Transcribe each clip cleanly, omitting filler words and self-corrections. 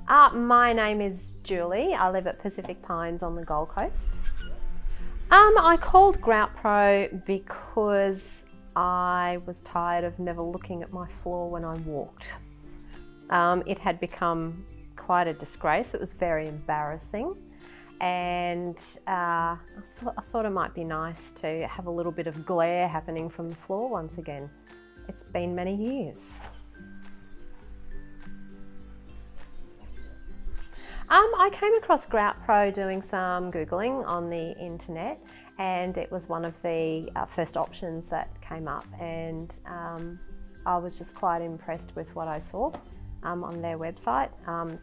My name is Julie. I live at Pacific Pines on the Gold Coast. I called GroutPro because I was tired of never looking at my floor when I walked. It had become quite a disgrace. It was very embarrassing, and I thought it might be nice to have a little bit of glare happening from the floor once again. It's been many years. I came across GroutPro doing some Googling on the internet, and it was one of the first options that came up, and I was just quite impressed with what I saw on their website.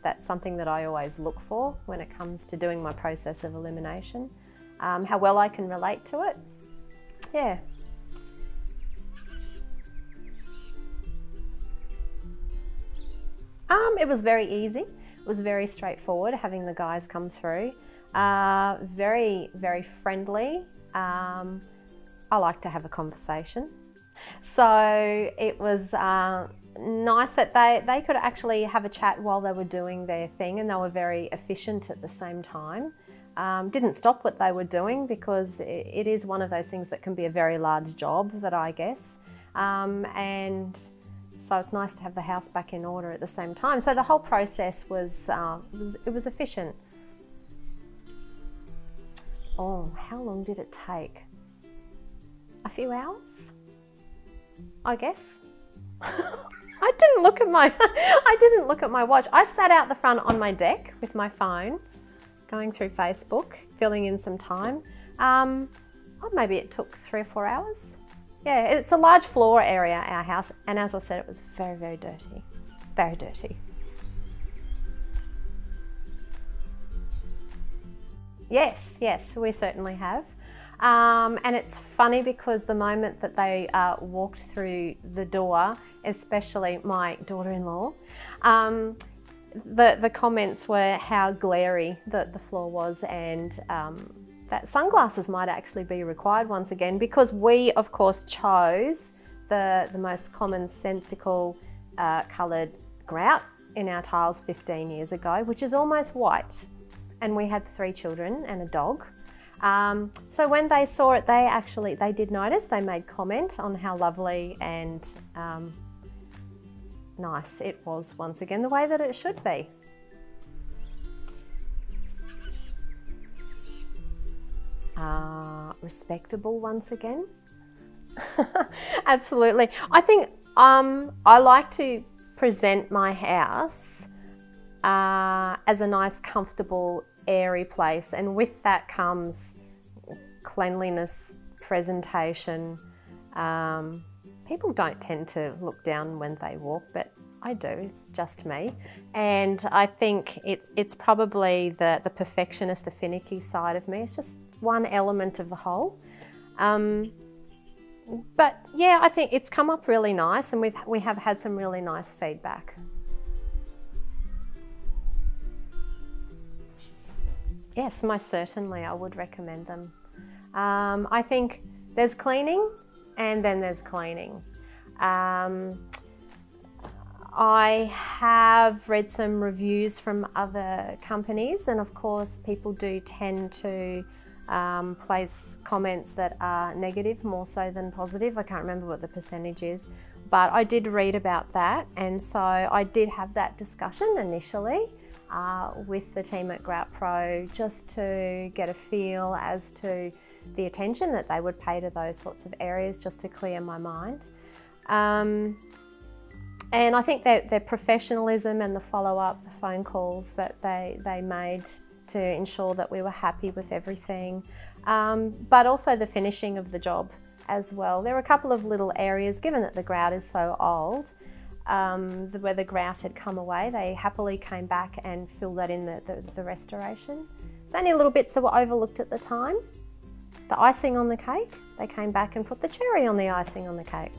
That's something that I always look for when it comes to doing my process of elimination, how well I can relate to it. Yeah. It was very easy. It was very straightforward having the guys come through. Very, very friendly. I like to have a conversation. So it was nice that they could actually have a chat while they were doing their thing, and they were very efficient at the same time. Didn't stop what they were doing, because it is one of those things that can be a very large job, that I guess. And so it's nice to have the house back in order at the same time. So the whole process was efficient. Oh, how long did it take? A few hours, I guess. I didn't look at my watch. I sat out the front on my deck with my phone, going through Facebook, filling in some time. Maybe it took 3 or 4 hours. Yeah, it's a large floor area, our house, and as I said, it was very, very dirty. Very dirty. Yes, we certainly have. And it's funny because the moment that they walked through the door, especially my daughter-in-law, the comments were how glary the floor was, and that sunglasses might actually be required once again, because we of course chose the most commonsensical coloured grout in our tiles 15 years ago, which is almost white, and we had 3 children and a dog. So when they saw it, they did notice. They made comment on how lovely and nice it was, once again, the way that it should be. Respectable once again. Absolutely. I think I like to present my house as a nice, comfortable, airy place, and with that comes cleanliness, presentation. People don't tend to look down when they walk, but I do. It's just me, and I think it's probably the perfectionist, the finicky side of me. It's just one element of the whole. But yeah, I think it's come up really nice, and we have had some really nice feedback. Yes, most certainly, I would recommend them. I think there's cleaning, and then there's cleaning. I have read some reviews from other companies, and of course people do tend to place comments that are negative more so than positive. I can't remember what the percentage is, but I did read about that, and so I did have that discussion initially with the team at GroutPro, just to get a feel as to the attention that they would pay to those sorts of areas, just to clear my mind. And I think that their professionalism and the follow-up, the phone calls that they made to ensure that we were happy with everything, but also the finishing of the job as well. There were a couple of little areas, given that the grout is so old, where the grout had come away, they happily came back and filled that in the restoration. It's only little bits that were overlooked at the time. The icing on the cake, they came back and put the cherry on the icing on the cake.